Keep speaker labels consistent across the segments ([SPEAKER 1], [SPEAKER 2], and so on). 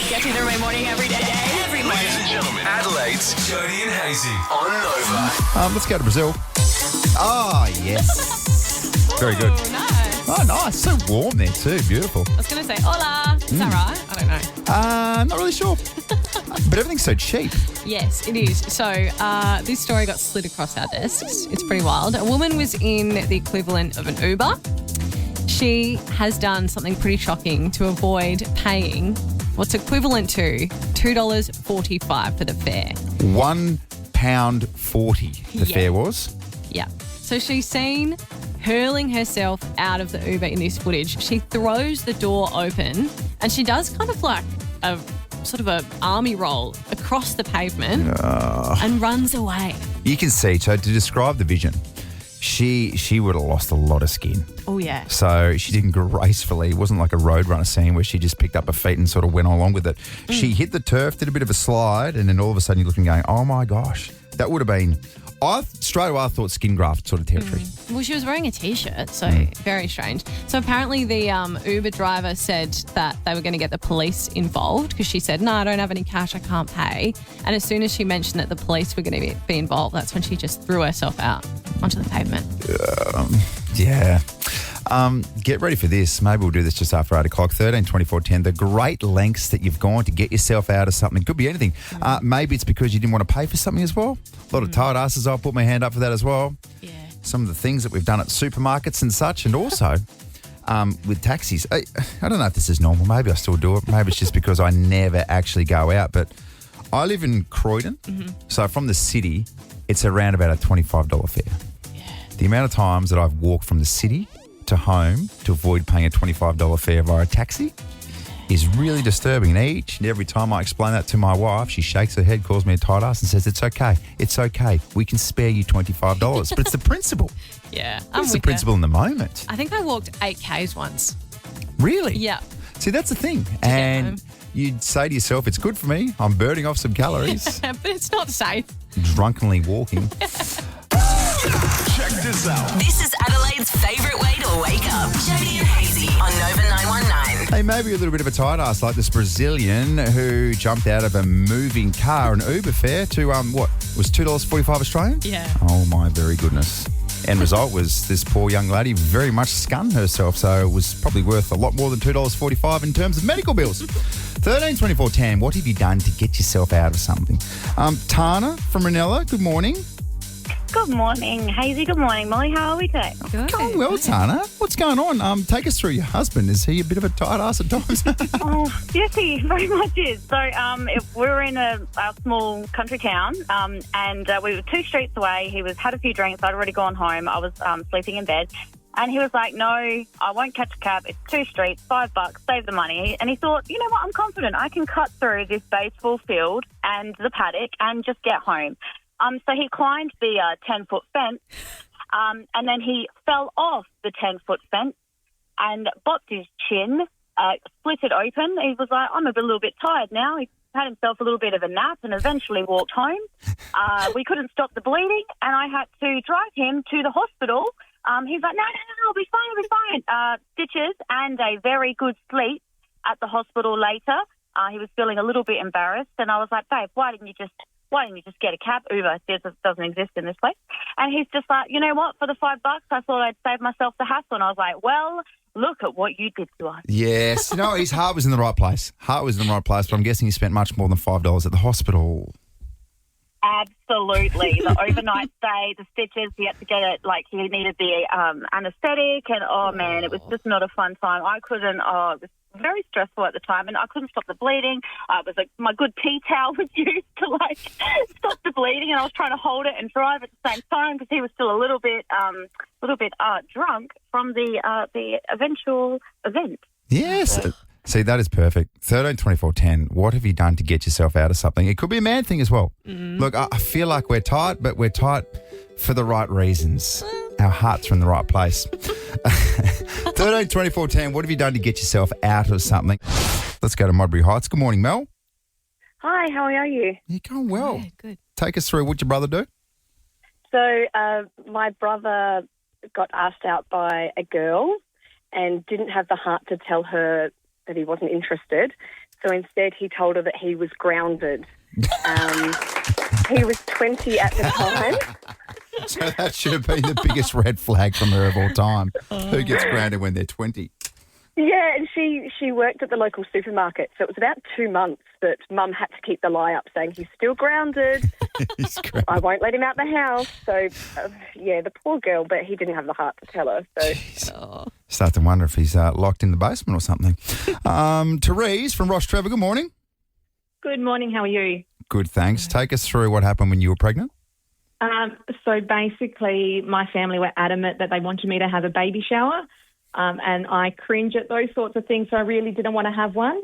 [SPEAKER 1] Gets you through my morning every day. Every morning.
[SPEAKER 2] Ladies and gentlemen, Adelaide's Jody and Hazy on Nova.
[SPEAKER 3] Let's go to Brazil. Oh, yes. Very good.
[SPEAKER 1] Oh, nice.
[SPEAKER 3] Oh, nice. So warm there too. Beautiful.
[SPEAKER 1] I was going to say, hola. Is that right? I don't know.
[SPEAKER 3] Not really sure. But everything's so cheap.
[SPEAKER 1] Yes, it is. So this story got slid across our desks. It's pretty wild. A woman was in the equivalent of an Uber. She has done something pretty shocking to avoid paying what's equivalent to $2.45 for the fare.
[SPEAKER 3] £1.40 the fare was.
[SPEAKER 1] Yeah. So she's seen hurling herself out of the Uber in this footage. She throws the door open and she does kind of like a sort of a army roll across the pavement and runs away.
[SPEAKER 3] You can see, so to describe the vision, she would have lost a lot of skin.
[SPEAKER 1] Oh, yeah.
[SPEAKER 3] So she didn't gracefully. It wasn't like a Roadrunner scene where she just picked up her feet and sort of went along with it. She hit the turf, did a bit of a slide, and then all of a sudden you're looking going, oh, my gosh. That would have been... straight away I thought skin graft sort of territory.
[SPEAKER 1] Well, she was wearing a T-shirt, so very strange. So apparently the Uber driver said that they were going to get the police involved because she said, no, I don't have any cash, I can't pay. And as soon as she mentioned that the police were going to be involved, that's when she just threw herself out onto the pavement.
[SPEAKER 3] Yeah. Get ready for this. Maybe we'll do this just after 8 o'clock. 13 24 10. The great lengths that you've gone to get yourself out of something. Could be anything. Maybe it's because you didn't want to pay for something as well. A lot of tired asses. I'll put my hand up for that as well.
[SPEAKER 1] Yeah.
[SPEAKER 3] Some of the things that we've done at supermarkets and such, and also with taxis. I don't know if this is normal. Maybe I still do it. Maybe it's just because I never actually go out. But I live in Croydon. So from the city, it's around about a $25 fare.
[SPEAKER 1] Yeah.
[SPEAKER 3] The amount of times that I've walked from the city to home to avoid paying a $25 fare via a taxi is really disturbing. And each and every time I explain that to my wife, she shakes her head, calls me a tight ass and says, it's okay. We can spare you $25. But it's the principle.
[SPEAKER 1] Yeah.
[SPEAKER 3] It's the principle in the moment.
[SPEAKER 1] I think I walked 8Ks once.
[SPEAKER 3] Really?
[SPEAKER 1] Yeah.
[SPEAKER 3] See, that's the thing. And you'd say to yourself, it's good for me. I'm burning off some calories.
[SPEAKER 1] But it's not safe.
[SPEAKER 3] Drunkenly walking.
[SPEAKER 2] Check this out.
[SPEAKER 4] This is Adelaide's favourite way to wake up. Jody and Hazy on Nova 919.
[SPEAKER 3] Hey, maybe a little bit of a tight ass like this Brazilian who jumped out of a moving car, an Uber fare, to, what, was $2.45 Australian?
[SPEAKER 1] Yeah.
[SPEAKER 3] Oh, my very goodness. End result was this poor young lady very much skunned herself, so it was probably worth a lot more than $2.45 in terms of medical bills. 13 24 10, what have you done to get yourself out of something? Tana from Ranella, good morning.
[SPEAKER 5] Good morning, Hazy. Good morning, Molly. How are we today?
[SPEAKER 1] Good.
[SPEAKER 3] Going well, Tana. What's going on? Take us through your husband. Is he a bit of a tight ass at times?
[SPEAKER 5] Oh, yes, he very much is. So we were in a small country town and we were 2 streets away. He had a few drinks. I'd already gone home. I was sleeping in bed. And he was like, no, I won't catch a cab. It's 2 streets, $5, save the money. And he thought, you know what, I'm confident. I can cut through this baseball field and the paddock and just get home. So he climbed the 10-foot fence and then he fell off the 10-foot fence and bopped his chin, split it open. He was like, I'm a little bit tired now. He had himself a little bit of a nap and eventually walked home. We couldn't stop the bleeding and I had to drive him to the hospital. He's like, no, I'll be fine. Stitches and a very good sleep at the hospital later. He was feeling a little bit embarrassed and I was like, babe, why didn't you just get a cab? Uber doesn't exist in this place. And he's just like, you know what, for the $5, I thought I'd save myself the hassle. And I was like, well, look at what you did to us.
[SPEAKER 3] Yes. No, his heart was in the right place. But I'm guessing he spent much more than $5 at the hospital.
[SPEAKER 5] Absolutely. The overnight stay, the stitches, he had to get it, like he needed the anaesthetic and, oh, man, it was just not a fun time. I couldn't, it was very stressful at the time and I couldn't stop the bleeding. It was like my good tea towel was used to, like, stop the bleeding and I was trying to hold it and drive at the same time because he was still a little bit drunk from the eventual event.
[SPEAKER 3] Yes. See, that is perfect. 13 24 10. What have you done to get yourself out of something? It could be a man thing as well. Look, I feel like we're tight, but we're tight for the right reasons. Our hearts are in the right place. 13 24 10. What have you done to get yourself out of something? Let's go to Modbury Heights. Good morning, Mel.
[SPEAKER 5] Hi, how are you?
[SPEAKER 3] You're going well.
[SPEAKER 1] Yeah, good.
[SPEAKER 3] Take us through. What'd your brother do?
[SPEAKER 5] So my brother got asked out by a girl and didn't have the heart to tell her that he wasn't interested.
[SPEAKER 6] So instead, he told her that he was grounded. He was 20 at the time.
[SPEAKER 3] So that should have been the biggest red flag from her of all time. Who gets grounded when they're 20?
[SPEAKER 6] Yeah, and she worked at the local supermarket, so it was about 2 months that Mum had to keep the lie up, saying he's still grounded.
[SPEAKER 3] He's grounded.
[SPEAKER 6] I won't let him out the house. So, the poor girl, but he didn't have the heart to tell her. So.
[SPEAKER 3] Start to wonder if he's locked in the basement or something. Therese from Ross Trevor, good morning.
[SPEAKER 7] Good morning, how are you?
[SPEAKER 3] Good, thanks. Take us through what happened when you were pregnant.
[SPEAKER 7] So basically, my family were adamant that they wanted me to have a baby shower, and I cringe at those sorts of things, so I really didn't want to have one.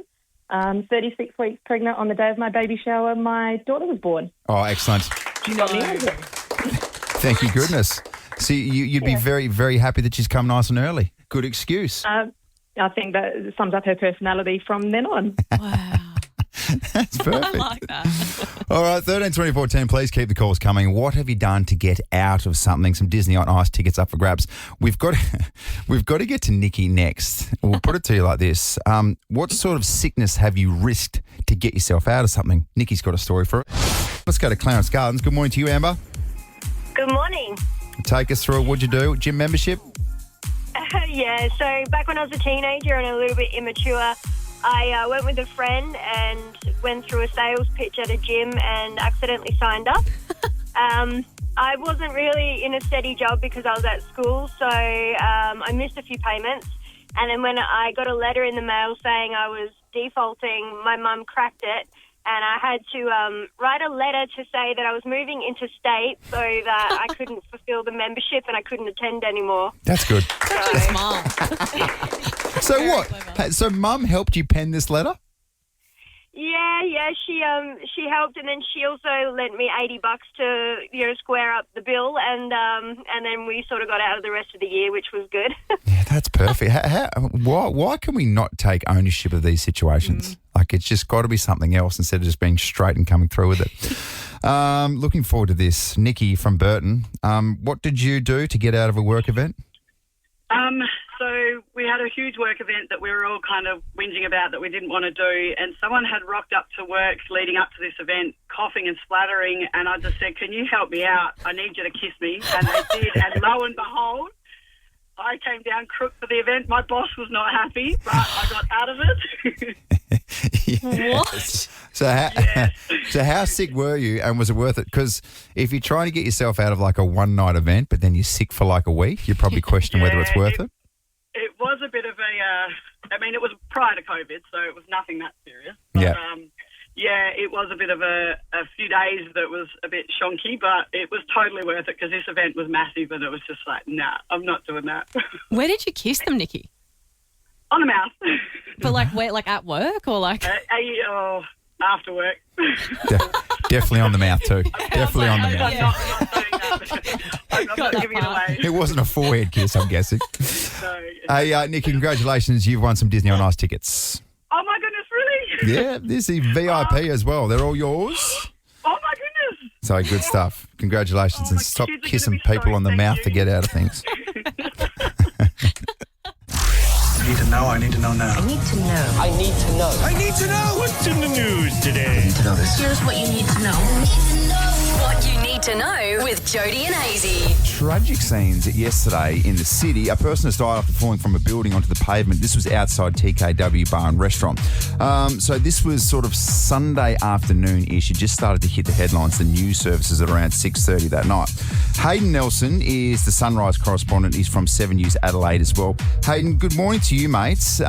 [SPEAKER 7] 36 weeks pregnant on the day of my baby shower, my daughter was born.
[SPEAKER 3] Oh, excellent.
[SPEAKER 1] No.
[SPEAKER 3] Thank you, goodness. See, you'd be very, very happy that she's come nice and early. Good excuse.
[SPEAKER 7] I think that sums up her personality from then on.
[SPEAKER 1] Wow.
[SPEAKER 3] That's perfect.
[SPEAKER 1] I like that.
[SPEAKER 3] All right, 13 24 10, please keep the calls coming. What have you done to get out of something? Some Disney on Ice tickets up for grabs. We've got to get to Nikki next. We'll put it to you like this. What sort of sickness have you risked to get yourself out of something? Nikki's got a story for it. Let's go to Clarence Gardens. Good morning to you, Amber.
[SPEAKER 8] Good morning.
[SPEAKER 3] Take us through it. What'd you do? Gym membership?
[SPEAKER 8] Yeah, so back when I was a teenager and a little bit immature, I went with a friend and went through a sales pitch at a gym and accidentally signed up. I wasn't really in a steady job because I was at school, so I missed a few payments. And then when I got a letter in the mail saying I was defaulting, my mum cracked it. And I had to write a letter to say that I was moving interstate so that I couldn't fulfill the membership and I couldn't attend anymore.
[SPEAKER 3] That's good.
[SPEAKER 1] Such a smile.
[SPEAKER 3] So
[SPEAKER 1] Very
[SPEAKER 3] what?
[SPEAKER 1] clever.
[SPEAKER 3] So Mum helped you pen this letter?
[SPEAKER 8] Yeah, she helped, and then she also lent me $80 to square up the bill, and then we sort of got out of the rest of the year, which was good.
[SPEAKER 3] Yeah, that's perfect. Why can we not take ownership of these situations? Like, it's just got to be something else instead of just being straight and coming through with it. Looking forward to this. Nikki from Burton, what did you do to get out of a work event?
[SPEAKER 9] So we had a huge work event that we were all kind of whinging about that we didn't want to do, and someone had rocked up to work leading up to this event coughing and splattering, and I just said, can you help me out? I need you to kiss me. And they did, and lo and behold, I came down crook for the event. My boss was not happy, but I got out of it.
[SPEAKER 1] What?
[SPEAKER 3] So how sick were you, and was it worth it? Because if you're trying to get yourself out of like a one-night event, but then you're sick for like a week, you probably question whether it's worth it.
[SPEAKER 9] It was a bit of it was prior to COVID, so it was nothing that serious. But, it was a bit of a few days that was a bit shonky, but it was totally worth it because this event was massive and it was just like, nah, I'm not doing that.
[SPEAKER 1] Where did you kiss them, Nikki?
[SPEAKER 9] On the mouth.
[SPEAKER 1] But like where? Like at work or like?
[SPEAKER 9] After work.
[SPEAKER 3] Definitely on the mouth too. Definitely on the mouth.
[SPEAKER 9] I'm not doing that. I'm not giving it away.
[SPEAKER 3] It wasn't a forehead kiss, I'm guessing.
[SPEAKER 9] No.
[SPEAKER 3] Hey, Nikki, congratulations. You've won some Disney on Ice tickets.
[SPEAKER 9] Oh, my goodness, really?
[SPEAKER 3] Yeah, this is VIP as well. They're all yours.
[SPEAKER 9] Oh, my goodness.
[SPEAKER 3] So good stuff. Congratulations, and
[SPEAKER 9] my
[SPEAKER 3] stop
[SPEAKER 9] kids are
[SPEAKER 3] kissing
[SPEAKER 9] gonna be
[SPEAKER 3] people
[SPEAKER 9] so
[SPEAKER 3] on the
[SPEAKER 9] thank
[SPEAKER 3] mouth
[SPEAKER 9] you.
[SPEAKER 3] to get out of things.
[SPEAKER 10] I need to know. I need to know now.
[SPEAKER 4] I need to know.
[SPEAKER 11] I need to know.
[SPEAKER 10] I need to know.
[SPEAKER 11] What's in the news today?
[SPEAKER 10] I need to know this.
[SPEAKER 4] Here's what you need to know. What you need to know with Jody and Hazy.
[SPEAKER 3] Tragic scenes yesterday in the city. A person has died after falling from a building onto the pavement. This was outside TKW Bar and Restaurant. So this was sort of Sunday afternoon-ish. It just started to hit the headlines, the news services at around 6:30 that night. Hayden Nelson is the Sunrise correspondent. He's from 7 News Adelaide as well. Hayden, good morning to you, mates.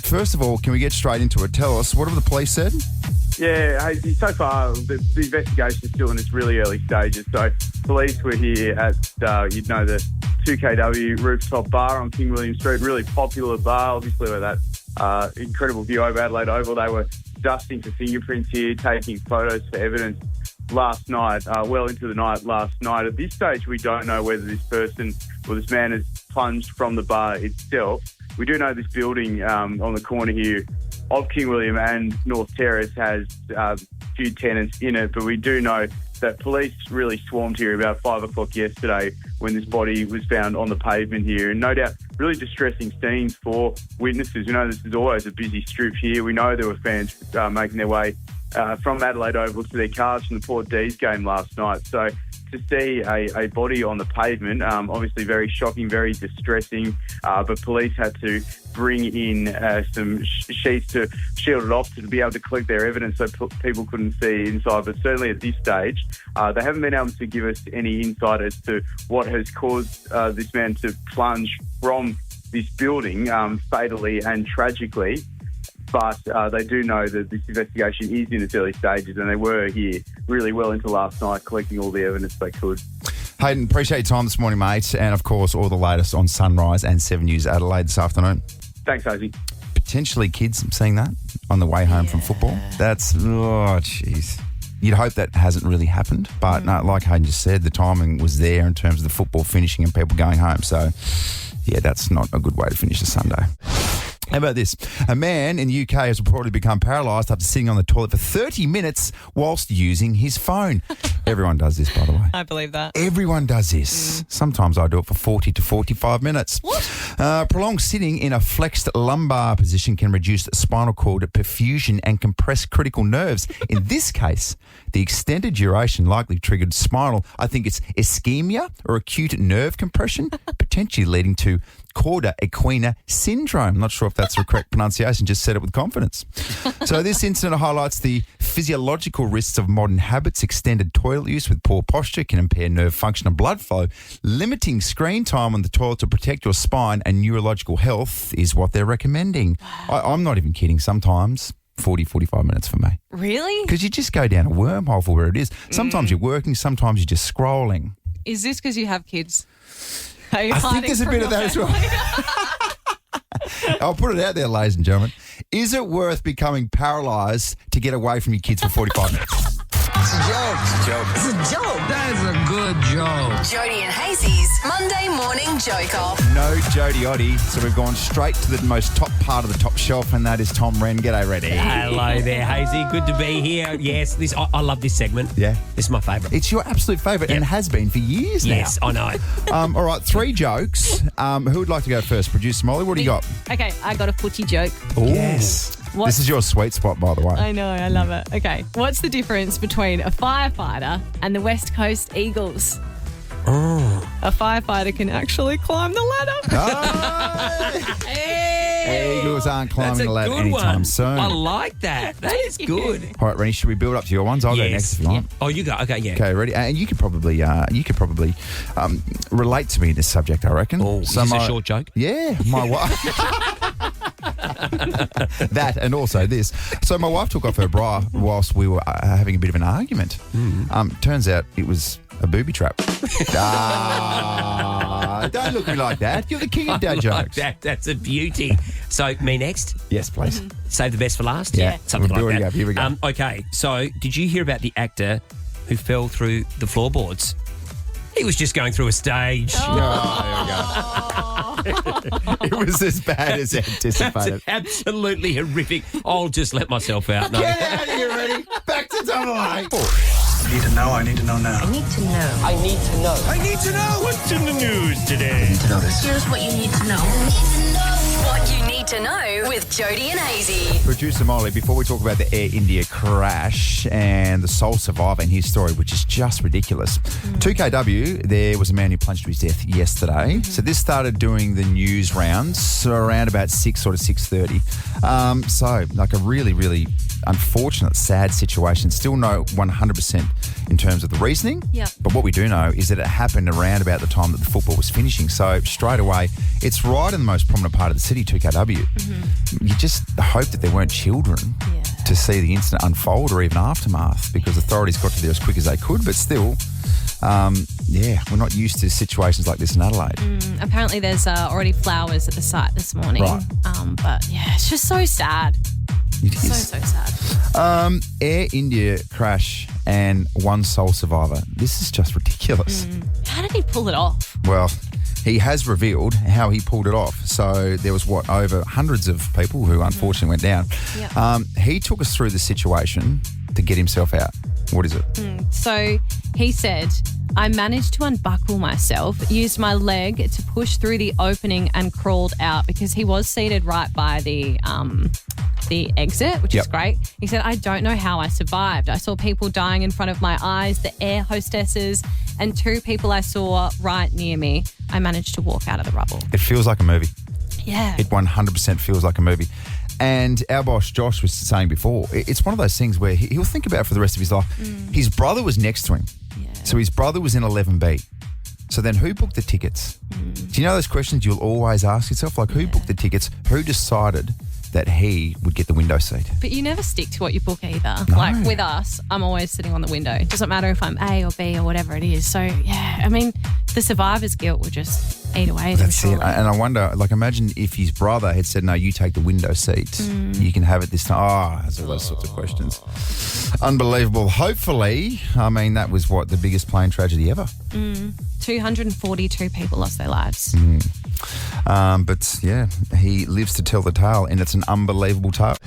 [SPEAKER 3] First of all, can we get straight into it? Tell us, what have the police said?
[SPEAKER 12] Yeah, hey, so far the investigation is still in its really early stages. So police were here at, the 2KW Rooftop Bar on King William Street, really popular bar, obviously with that incredible view over Adelaide Oval. They were dusting for fingerprints here, taking photos for evidence last night, well into the night last night. At this stage, we don't know whether this person or this man has plunged from the bar itself. We do know this building on the corner here of King William and North Terrace has a few tenants in it, but we do know that police really swarmed here about 5 o'clock yesterday when this body was found on the pavement here. And no doubt really distressing scenes for witnesses. You know, this is always a busy strip here. We know there were fans making their way from Adelaide Oval to their cars from the Port D's game last night. So to see a body on the pavement, obviously very shocking, very distressing, but police had to bring in some sheets to shield it off to be able to collect their evidence so people couldn't see inside. But certainly at this stage, they haven't been able to give us any insight as to what has caused this man to plunge from this building fatally and tragically. But they do know that this investigation is in its early stages, and they were here really well into last night collecting all the evidence they could.
[SPEAKER 3] Hayden, appreciate your time this morning, mate. And, of course, all the latest on Sunrise and 7 News Adelaide this afternoon.
[SPEAKER 12] Thanks, Hazy.
[SPEAKER 3] Potentially kids seeing that on the way home from football. That's, oh, jeez. You'd hope that hasn't really happened. But no, like Hayden just said, the timing was there in terms of the football finishing and people going home. So, yeah, that's not a good way to finish a Sunday. How about this? A man in the UK has reportedly become paralysed after sitting on the toilet for 30 minutes whilst using his phone. Everyone does this, by the way.
[SPEAKER 1] I believe that.
[SPEAKER 3] Everyone does this. Sometimes I do it for 40 to 45 minutes.
[SPEAKER 1] What?
[SPEAKER 3] Prolonged sitting in a flexed lumbar position can reduce spinal cord perfusion and compress critical nerves. In this case, the extended duration likely triggered spinal, I think it's ischemia or acute nerve compression, potentially leading to cauda equina syndrome. Not sure if that's the correct pronunciation, just said it with confidence. So this incident highlights the physiological risks of modern habits. Extended toilet use with poor posture can impair nerve function and blood flow. Limiting screen time on the toilet to protect your spine and neurological health is what they're recommending. I'm not even kidding. Sometimes 40, 45 minutes for me.
[SPEAKER 1] Really?
[SPEAKER 3] Because you just go down a wormhole for where it is. Sometimes you're working, sometimes you're just scrolling.
[SPEAKER 1] Is this because you have kids?
[SPEAKER 3] I think there's a bit of that as well. I'll put it out there, ladies and gentlemen. Is it worth becoming paralysed to get away from your kids for 45 minutes?
[SPEAKER 4] It's a joke. It's a joke. It's a joke.
[SPEAKER 11] That is a good joke.
[SPEAKER 4] Jody and Hazy's Monday morning joke off.
[SPEAKER 3] No Jody Oddy, so we've gone straight to the most top part of the top shelf, and that is Tom Wren. G'day, Reddy.
[SPEAKER 13] Hello there, Hazy. Good to be here. Yes, I love this segment.
[SPEAKER 3] Yeah.
[SPEAKER 13] It's my favourite.
[SPEAKER 3] It's your absolute favourite, and has been for years now.
[SPEAKER 13] Yes, I know.
[SPEAKER 3] All right, 3 jokes. Who would like to go first? Producer Molly, what do you got?
[SPEAKER 1] Okay, I got a footy joke.
[SPEAKER 3] Ooh. Yes.
[SPEAKER 1] What?
[SPEAKER 3] This is your sweet spot, by the way.
[SPEAKER 1] I know, I love it. Okay, what's the difference between a firefighter and the West Coast Eagles? A firefighter can actually climb the ladder.
[SPEAKER 3] Eagles aren't climbing
[SPEAKER 13] That's
[SPEAKER 3] the ladder
[SPEAKER 13] a good
[SPEAKER 3] anytime
[SPEAKER 13] one.
[SPEAKER 3] soon.
[SPEAKER 13] I like that. That is good.
[SPEAKER 3] All right, Rennie, should we build up to your ones? I'll go next if you want.
[SPEAKER 13] Oh, you go. Okay, yeah.
[SPEAKER 3] Okay, ready? And you could probably relate to me in this subject, I reckon.
[SPEAKER 13] Oh, is this a short joke?
[SPEAKER 3] Yeah, my wife. That and also this. So my wife took off her bra whilst we were having a bit of an argument. Turns out it was a booby trap. Don't look at me like that. You're the king of dad jokes.
[SPEAKER 13] That's a beauty. So, me next?
[SPEAKER 3] Yes, please.
[SPEAKER 13] Save the best for last?
[SPEAKER 3] Yeah.
[SPEAKER 13] Something
[SPEAKER 3] We're
[SPEAKER 13] like
[SPEAKER 3] building
[SPEAKER 13] that.
[SPEAKER 3] up. Here we go.
[SPEAKER 13] Okay, so did you hear about the actor who fell through the floorboards? He was just going through a stage.
[SPEAKER 3] It was as bad as anticipated.
[SPEAKER 13] That's absolutely horrific. I'll just let myself out. No.
[SPEAKER 3] Get out of here, Reddy. Back to double eight.
[SPEAKER 10] I need to know. I need to know now.
[SPEAKER 4] I need to know.
[SPEAKER 11] I need to know.
[SPEAKER 10] I need to know.
[SPEAKER 11] What's in the news today?
[SPEAKER 10] To know this.
[SPEAKER 4] Here's what you need to know. What you need to know with Jody and Hazy.
[SPEAKER 3] Producer Molly, before we talk about the Air India crash and the sole survivor and his story, which is just ridiculous. 2KW, there was a man who plunged to his death yesterday. So this started doing the news rounds around about 6:30. So like a really, really unfortunate, sad situation. Still no 100% in terms of the reasoning.
[SPEAKER 1] Yeah.
[SPEAKER 3] But what we do know is that it happened around about the time that the football was finishing. So straight away, it's right in the most prominent part of the city, 2KW. You just hope that there weren't children to see the incident unfold or even aftermath, because authorities got to there as quick as they could. But still, we're not used to situations like this in Adelaide.
[SPEAKER 1] Apparently there's already flowers at the site this morning.
[SPEAKER 3] Right.
[SPEAKER 1] But yeah, it's just so sad.
[SPEAKER 3] It is.
[SPEAKER 1] So sad.
[SPEAKER 3] Air India crash and one sole survivor. This is just ridiculous.
[SPEAKER 1] How did he pull it off?
[SPEAKER 3] Well, he has revealed how he pulled it off. So there was, over hundreds of people who unfortunately went down.
[SPEAKER 1] Yep.
[SPEAKER 3] He took us through the situation to get himself out. What is it?
[SPEAKER 1] So he said I managed to unbuckle myself, used my leg to push through the opening and crawled out because he was seated right by the exit, which is great. He said, I don't know how I survived. I saw people dying in front of my eyes, the air hostesses, and 2 people I saw right near me. I managed to walk out of the rubble.
[SPEAKER 3] It feels like a movie.
[SPEAKER 1] Yeah.
[SPEAKER 3] It 100% feels like a movie. And our boss, Josh, was saying before, it's one of those things where he'll think about it for the rest of his life. His brother was next to him. So his brother was in 11B. So then who booked the tickets? Do you know those questions you'll always ask yourself? Like, who booked the tickets? Who decided that he would get the window seat?
[SPEAKER 1] But you never stick to what you book either.
[SPEAKER 3] No.
[SPEAKER 1] Like with us, I'm always sitting on the window. It doesn't matter if I'm A or B or whatever it is. So, yeah, I mean, the survivor's guilt will just eat away at him.
[SPEAKER 3] That's it. And I wonder, like, imagine if his brother had said, no, you take the window seat. You can have it this time. Oh, there's all those sorts of questions. Unbelievable. Hopefully, I mean, that was what, the biggest plane tragedy ever?
[SPEAKER 1] 242 people lost their lives.
[SPEAKER 3] But, yeah, he lives to tell the tale, and it's an unbelievable tale.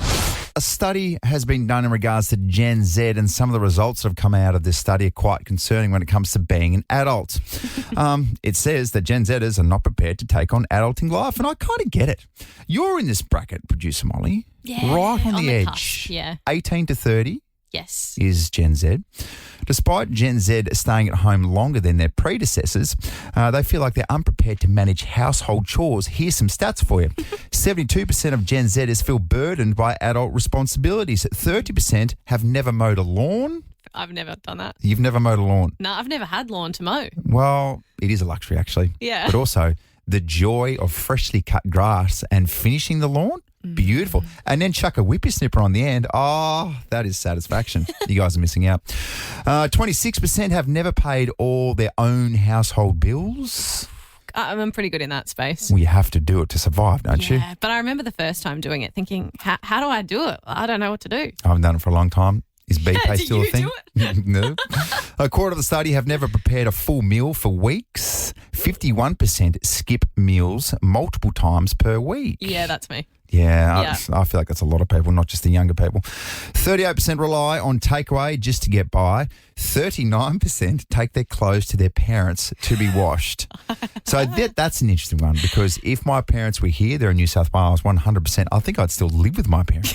[SPEAKER 3] A study has been done in regards to Gen Z, and some of the results that have come out of this study are quite concerning when it comes to being an adult. It says that Gen Zers are not prepared to take on adulting life, and I kind of get it. You're in this bracket, Producer Molly.
[SPEAKER 1] Yeah,
[SPEAKER 3] right on the edge.
[SPEAKER 1] cusp, yeah.
[SPEAKER 3] 18 to 30.
[SPEAKER 1] Yes.
[SPEAKER 3] Is Gen Z. Despite Gen Z staying at home longer than their predecessors, they feel like they're unprepared to manage household chores. Here's some stats for you. 72% of Gen Zers feel burdened by adult responsibilities. 30% have never mowed a lawn.
[SPEAKER 1] I've never done that.
[SPEAKER 3] You've never mowed a lawn?
[SPEAKER 1] No, I've never had lawn to mow.
[SPEAKER 3] Well, it is a luxury, actually.
[SPEAKER 1] Yeah.
[SPEAKER 3] But also, the joy of freshly cut grass and finishing the lawn, beautiful. And then chuck a whippersnipper on the end. Oh, that is satisfaction. You guys are missing out. 26% have never paid all their own household bills.
[SPEAKER 1] I'm pretty good in that space.
[SPEAKER 3] Well, you have to do it to survive, don't you?
[SPEAKER 1] Yeah, but I remember the first time doing it thinking, how do I do it? I don't know what to do.
[SPEAKER 3] I haven't done it for a long time. Is BPay
[SPEAKER 1] Do
[SPEAKER 3] still a
[SPEAKER 1] you
[SPEAKER 3] thing?
[SPEAKER 1] do
[SPEAKER 3] No. A quarter of the study have never prepared a full meal for weeks. 51% skip meals multiple times per week.
[SPEAKER 1] Yeah, that's me.
[SPEAKER 3] Yeah, I feel like that's a lot of people, not just the younger people. 38% rely on takeaway just to get by. 39% take their clothes to their parents to be washed. So that's an interesting one, because if my parents were here, they're in New South Wales, 100%, I think I'd still live with my parents.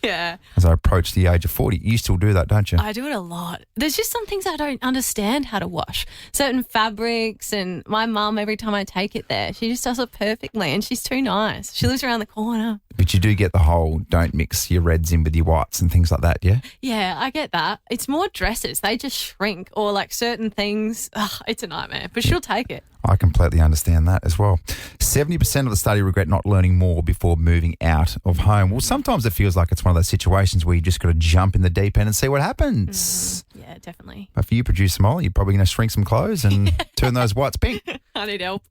[SPEAKER 1] Yeah.
[SPEAKER 3] As I approach the age of 40. You still do that, don't you?
[SPEAKER 1] I do it a lot. There's just some things I don't understand how to wash. Certain fabrics, and my mum, every time I take it there, she just does it perfectly, and she's too nice. She lives around the corner.
[SPEAKER 3] But you do get the whole don't mix your reds in with your whites and things like that, yeah?
[SPEAKER 1] Yeah, I get that. It's more dresses. They just shrink, or like certain things. Ugh, it's a nightmare, but she'll take it.
[SPEAKER 3] I completely understand that as well. 70% of the study regret not learning more before moving out of home. Well, sometimes it feels like it's one of those situations where you just got to jump in the deep end and see what happens.
[SPEAKER 1] Yeah, definitely.
[SPEAKER 3] But for you, Producer Molly, you're probably going to shrink some clothes and turn those whites pink.
[SPEAKER 1] I need help.